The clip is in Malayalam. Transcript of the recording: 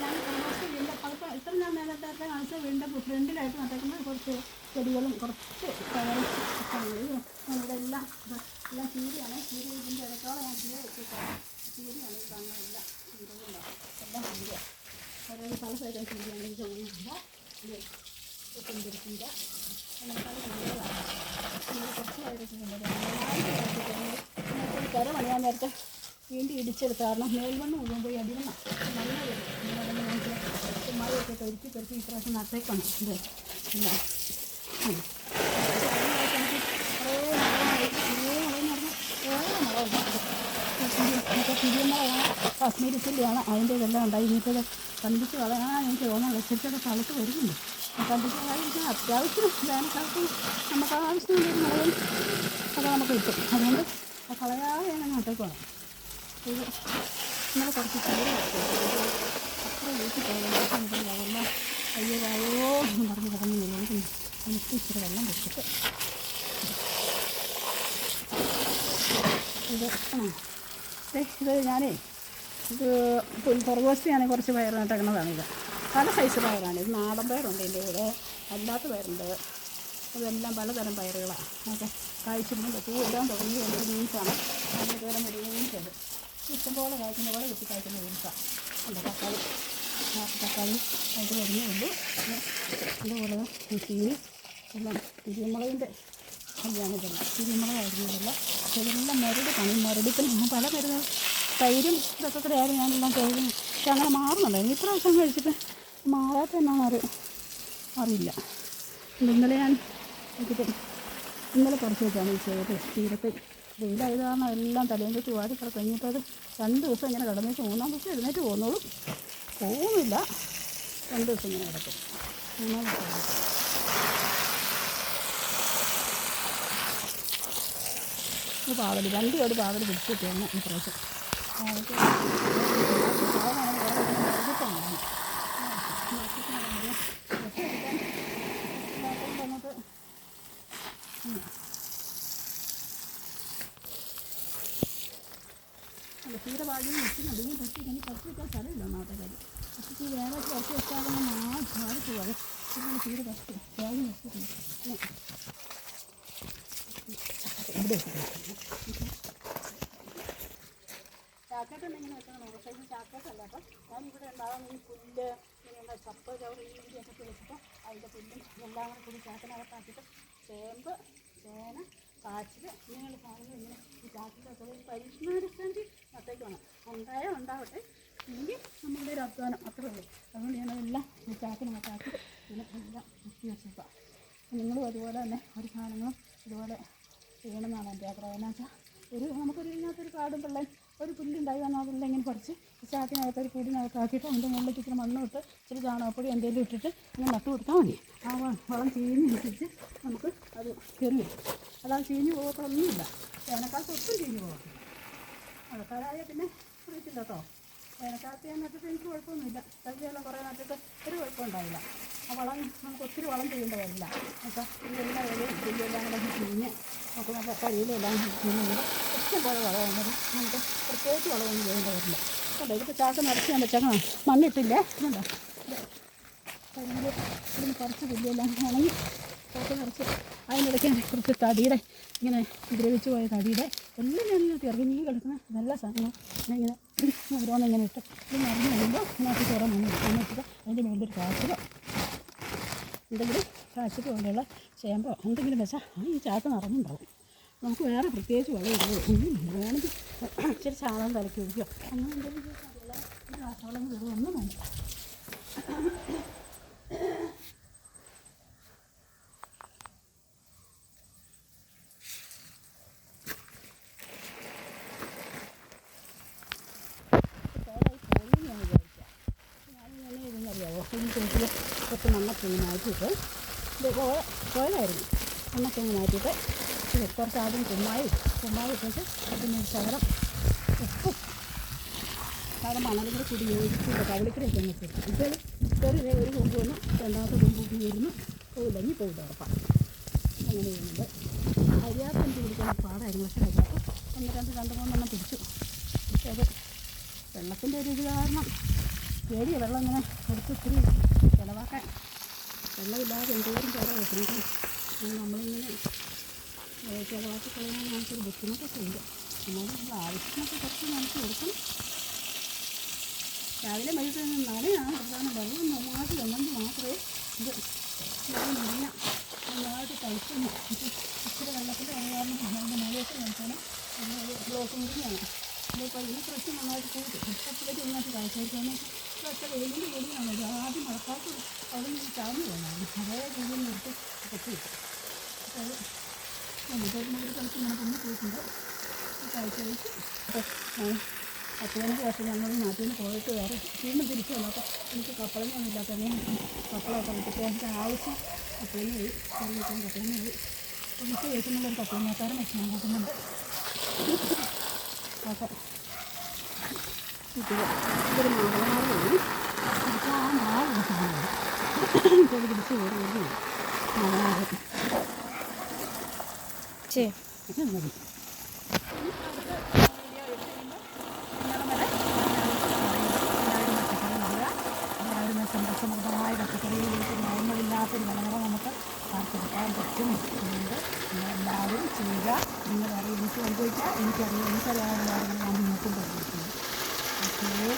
ഞാൻ കുറച്ച് വീടിൻ്റെ പലപ്പോൾ ഇത്ര ഞാൻ നേരത്തെ കാണിച്ച വീടിൻ്റെ ഫ്രണ്ടിലായിട്ട് നട്ടേക്കുന്നത് കുറച്ച് ചെടികളും കുറച്ച് പയറും ഇവിടെ എല്ലാം എല്ലാം ചീരയാണ്. ചീര ഇതിൻ്റെ ഇടത്തോളം ഞാൻ ചീര വെച്ചിട്ടാണ്. ചീരയാണ് ഈ കാണുന്നതെല്ലാം ചീരകളുണ്ടാവും. എല്ലാം ചീര അതായത് പല സൈഡും ചീരയാണ്. ഈ ചുമന്നില്ല കുന്തിരി ചീര അങ്ങനെ പല ചീരകളാണ്. നമ്മൾ കുറച്ച് പയറൊക്കെയുണ്ട്. കര പണിയാൻ നേരത്തെ വീണ്ടും ഇടിച്ചെടുത്ത കാരണം മേൽമണ്ണ് മുഴുവൻ പോയി അടിമണ്ണ മഴയൊക്കെ പെരുക്കി പെരുക്കി ഇപ്രാവശ്യം നട്ടേക്കാണ്. ഇത് എന്താ തിരിയുമ്പോഴാണ് കാശ്മീരി ചില്ലിയാണ് അതിൻ്റെ ഇതെല്ലാം ഉണ്ടായി. ഇനിയിപ്പോൾ കണ്ടിച്ച് കളയാൻ എനിക്ക് തോന്നുന്നു. വെച്ചിട്ടൊക്കെ തളത്ത് വരുന്നുണ്ട്. കണ്ടിച്ച് കളയാൻ അത്യാവശ്യം വേനൽക്കാലത്ത് നമുക്ക് ആവശ്യമുള്ള മുളകും ഒക്കെ നമുക്ക് കിട്ടും. അതുകൊണ്ട് കളയാതെ ഞാൻ നട്ടേക്കാണ്. ഇത് ഇന്നലെ കുറച്ച് ചൂട് അത്ര വീട്ടിൽ പോകണം. അയ്യോ വായോ എന്ന് പറഞ്ഞ് കിടന്ന് നിലവിളിക്കുന്നു. എനിക്ക് ഇച്ചിരി വെള്ളം വെച്ചിട്ട് ഇത് ഞാനേ ഇത് പുറകുവശത്തെയാണ് കുറച്ച് പയർ നട്ടേക്കുന്നതാണ്. ഇത് പല സൈസ് പയറാണ്. ഇത് നാടൻ പയറുണ്ട്, എൻ്റെ കൂടെ അല്ലാത്ത പയറുണ്ട്. ഇതെല്ലാം പലതരം പയറുകളാണ്. ഒക്കെ കായ്ച്ചിട്ടുണ്ട്. പൂ ഇടാൻ തുടങ്ങി. എൻ്റെ ബീൻസാണ്. അതിൻ്റെ പേരെ ബീൻസത് ഇഷ്ടംപോലെ കായ്ക്കുന്ന പോലെ കുത്തി കായ്ക്കുന്ന ബീൻസാണ്. ഉണ്ട് തക്കാളി തക്കാളി ആയിട്ട് വരുന്നുണ്ട്. അതുപോലെ ചീനി എല്ലാം തിരുമുളകിൻ്റെ കല്യാണം ഇതെല്ലാം തിരുമുളകായിരുന്നു. ഇതെല്ലാം മരുട് പണി മരുടിക്കലും പല മരുന്ന് തൈരും ഇതൊക്കെ കൂടെയായിരുന്നു ഞാനെല്ലാം തൈരും. പക്ഷെ അങ്ങനെ മാറുന്നുണ്ടായിരുന്നു. ഇപ്രാവശ്യം കഴിച്ചിട്ട് മാറാത്ത എന്നാണ് അറിയില്ല. ഇന്നലെ ഞാൻ ഇന്നലെ കുറച്ച് വെച്ചാണ് ഈ ചെയ്ത് തീരത്ത് വെയിലായത് കാരണം എല്ലാം തലയും കുത്തി വാടി കഴിഞ്ഞിട്ട് അത് 2 ദിവസം ഇങ്ങനെ കിടന്നിട്ട് 3-ാം ദിവസം എഴുന്നേറ്റ് പോകുന്നുള്ളൂ. പോകുന്നില്ല. 2 ദിവസം ഇങ്ങനെ കിടക്കും. 3-ാം ദിവസം ഇത് പാവല് 2 ജോഡി പാവല് പിടിച്ചിട്ടാണ് ഈ പ്രാവശ്യം. തീരെ പാടി നിൽക്കുന്നുണ്ട്. ഇനി പറ്റി ഇനി കുറച്ച് വെച്ചാൽ സ്ഥലമില്ല ഒന്നാമത്തെ കാര്യം. പക്ഷേ ഈ വേറെ കുറച്ച് വെച്ചാൽ മാറി പോവാതെ ഇതാണ് തീരെ കഷ്ടം. വേഗം വെച്ചിട്ടുണ്ട്. ഇവിടെ ചാക്കട്ടൊന്നും ഇങ്ങനെ വെക്കണം. പക്ഷേ ഈ ചാക്കട്ടല്ല. അപ്പം ഞാനിവിടെ ഉണ്ടാകുന്ന ഈ പുല്ല് ഇങ്ങനെയുള്ള ചപ്പ് ചവറ് ഈയൊക്കെ വെച്ചിട്ട് അതിൻ്റെ പുല്ലും എല്ലാം കൂടി ചാക്കിനകത്താക്കിയിട്ട് ചേമ്പ് ചേന കാച്ചിൽ ഇങ്ങനെയുള്ള സാധനങ്ങൾ ഇങ്ങനെ ഈ ചാക്കിലൊക്കെ പരീക്ഷണാടിസ്ഥാനത്തിൽ നട്ടേക്കാണ്. ഉണ്ടായാൽ ഉണ്ടാവട്ടെ, എങ്കിൽ നമ്മളുടെ ഒരു അധ്വാനം അത്രേ ഉള്ളൂ. അതുകൊണ്ട് ഞാനതെല്ലാം ഈ ചാക്കിനകത്താക്കി ഇങ്ങനെ എല്ലാം വൃത്തി വെച്ചേക്കാം. നിങ്ങളും അതുപോലെ തന്നെ ഒരു സാധനങ്ങളും ഇതുപോലെ ചെയ്യണമെന്നാണ് എൻ്റെ ആഗ്രഹം. എന്നാ വെച്ചാൽ നമുക്കൊരു ഇതിനകത്തൊരു കാടും പിള്ളേൻ ഒരു പുല്ലുണ്ടായി വന്നാൽ അതെല്ലാം ഇങ്ങനെ പറിച്ച് ചാക്കിനകത്ത് ഒരു കൂടിനകത്താക്കിയിട്ട് അതിൻ്റെ മുകളിലേക്ക് ഇച്ചിരി മണ്ണ് ഇട്ട് ഇച്ചിരി ചാണകപ്പൊടി എന്തെങ്കിലും ഇട്ടിട്ട് ഇങ്ങനെ നട്ടു കൊടുത്താൽ മതി. ആ വളം ചീഞ്ഞനുസരിച്ച് നമുക്ക് അത് കയറി വരും. അല്ലാതെ ചീഞ്ഞ് പോകത്തൊന്നുമില്ല. വേനൽക്കാലത്ത് ഒട്ടും ചീഞ്ഞ് പോകത്തില്ല. മഴക്കാലമായ പിന്നെ അറിയത്തില്ല കേട്ടോ. വേനൽക്കാലത്ത് ഞാൻ നട്ടിട്ട് എനിക്ക് കുഴപ്പമൊന്നുമില്ല. തൈയെല്ലാം കുറേ നട്ടിട്ട് ഒരു കുഴപ്പമുണ്ടാവില്ല. ആ വളം നമുക്ക് ഒത്തിരി വളം ചെയ്യേണ്ട വരില്ല. അപ്പോൾ ഇതെല്ലാം ഇലയും പുല്ലെല്ലാം കൂടെ ചീഞ്ഞ് നമുക്ക് നല്ല കരിയിലെല്ലാം ചീഞ്ഞ് ഇഷ്ടംപോലെ വളമാകുന്നത് നമുക്ക് പ്രത്യേകിച്ച് വളമൊന്നും ചെയ്യേണ്ട വരില്ല. കേട്ടോ. ഇതിപ്പോൾ ചാക്ക് നിറച്ച് ഞാൻ വെച്ചേക്കണം. മണ്ണിട്ടില്ലേ ഉണ്ടോ. കരിയിൽ ഇതിന് കുറച്ച് പുല്ലെല്ലാം ഉണങ്ങി ചാക്ക് നിറച്ച് അതിനിടയ്ക്ക് കുറച്ച് തടിയുടെ ഇങ്ങനെ ദ്രവിച്ച് പോയ തടിയുടെ എല്ലാം ഞാനിങ്ങനെ ഇറങ്ങി കിടക്കുന്ന നല്ല സാധനങ്ങൾ ഇങ്ങനെ ഓരോന്നിങ്ങനെ ഇട്ട് ഇത് നിറഞ്ഞ് കഴിയുമ്പോൾ ഇതിനകത്ത് കുറേ മണ്ണ് ഇട്ടിട്ട് അതിൻ്റെ മേലൊരു കാച്ചിലോ എന്തെങ്കിലും കാച്ചിലോ പോലെയുള്ള ചേമ്പോ എന്തെങ്കിലും വെച്ചാൽ ഈ ചാക്ക് നിറഞ്ഞുണ്ടാവും. നമുക്ക് വേറെ പ്രത്യേകിച്ച് വെള്ളം ഇടുകയോ വേണമെങ്കിൽ ഇച്ചിരി ചാണകം കലക്കി ഒഴിക്കുകയോ അങ്ങനെ എന്തെങ്കിലും രാസവളം ഇടുകയൊന്നും വേണ്ട. കുറച്ച് മണ്ണൊക്കെ മാറ്റിയിട്ട് ഇത് കോയിലായിരുന്നു. മണ്ണൊക്കെ മാറ്റിയിട്ട് കുറച്ച് ആദ്യം കുമ്മായി ഇട്ടിട്ട് പിന്നെ ശകലം ഉപ്പും ശകലം മണലും കൂടെ കൂടി യോജിച്ചിട്ട് കവളിക്കരയൊക്കെ വെച്ചിട്ട് ഇപ്പോൾ ഒരു കൊമ്പ് വന്നു, രണ്ടാമത്തെ കൊമ്പ് വരുന്നു. പോയില്ല, ഇനി പോയില്ല ഉറപ്പാണ്. അങ്ങനെ ചെയ്യുന്നുണ്ട്. അരിയാപ്പ് എനിക്ക് പിടിക്കാൻ പാടായിരുന്നു. പക്ഷേ അരിയാപ്പ് 2-3 പിടിച്ചു. പക്ഷേ അത് വെള്ളത്തിൻ്റെ ഒരു ഇത് കാരണം പേടിയ വെള്ളം ഇങ്ങനെ കൊടുത്ത് ഒത്തിരി ചിലവാക്കാൻ. വെള്ളമില്ലാതെ എന്തോരം ചിലവ് വെക്കുന്നത് നമ്മളിങ്ങനെ ചിലവാക്കി കളയാൻ നമുക്കൊരു ബുദ്ധിമുട്ടൊക്കെ ഉണ്ട്. എന്നാലും നമ്മൾ ആവശ്യത്തിനൊക്കെ കുറച്ച് നമുക്ക് കൊടുക്കും. രാവിലെ വൈകിട്ട് നനയാണ് പ്രധാനം. വെള്ളം നന്നായിട്ട് വേണമെങ്കിൽ മാത്രമേ ഇത് മുറിഞ്ഞ നന്നായിട്ട് കഴിക്കുന്നു. ഇച്ചിരി വെള്ളത്തിൽ അറിയാവുന്ന നമ്മുടെ മുകളിലേക്ക് നോക്കണം. ബ്ലോക്ക് മുറിഞ്ഞാണ്. ഇതിപ്പോൾ ഈ പ്രശ്നം നന്നായിട്ട് കൂട്ടി ഇപ്പോഴത്തേക്ക് നന്നായിട്ട് കാഴ്ചവെച്ചാൽ ഒറ്റ വെയിലിൻ്റെ കൂടിയാണ്. ഇത് ആദ്യം മഴക്കാലത്ത് അവിടെ നിന്ന് ചാഞ്ഞു പോകുന്നതാണ്. അതേ രീതിയിൽ നിർത്തി പൊട്ടിയിട്ട് അപ്പോൾ അത് നമുക്കൊരു സ്ഥലത്ത് ഇങ്ങനെ തന്നെ പോയിട്ടുണ്ട്. കാഴ്ചവെച്ച് അപ്പോഴതിന് ശേഷം ഞങ്ങൾ നാട്ടിൽ നിന്ന് പോയിട്ട് വേറെ വീണ്ടും തിരിച്ചു വന്നു. അപ്പോൾ എനിക്ക് കപ്പളങ്ങയൊന്നും ഇല്ലാത്ത കപ്പളൊക്കെ വിട്ടിട്ട് എനിക്ക് ആവശ്യം കപ്പളിന് പോയി കറി വയ്ക്കാൻ കപ്പളിന് പോയി. അപ്പോൾ മിക്ക ദിവസങ്ങളിലൊരു കപ്പളങ്ങാക്കാരൻ വെച്ച് ഞാൻ നോക്കുന്നുണ്ട്. അപ്പോൾ ഇതൊരു മാവളമാർ പോയി എനിക്ക് ആ മാവ് പിടിച്ചിട്ടുണ്ട്. ഇപ്പോൾ പിടിച്ച് കയറി മാവളമാർ മതി. സന്തോഷമുള്ളതായ പച്ചക്കറിയിലേക്ക് മയങ്ങളില്ലാത്തൊരു വിളകളെ നമുക്ക് വാർത്തെടുക്കാൻ പറ്റും. അതുകൊണ്ട് എല്ലാവരും ചെയ്യുക. നിങ്ങളറിയാം, എനിക്ക് അനുഭവിക്കാം, എനിക്കറിയാവുന്ന കാര്യങ്ങൾ ഞാൻ മുന്നോട്ടും കൊണ്ടുപോയിരിക്കുന്നത്. ഓക്കേ.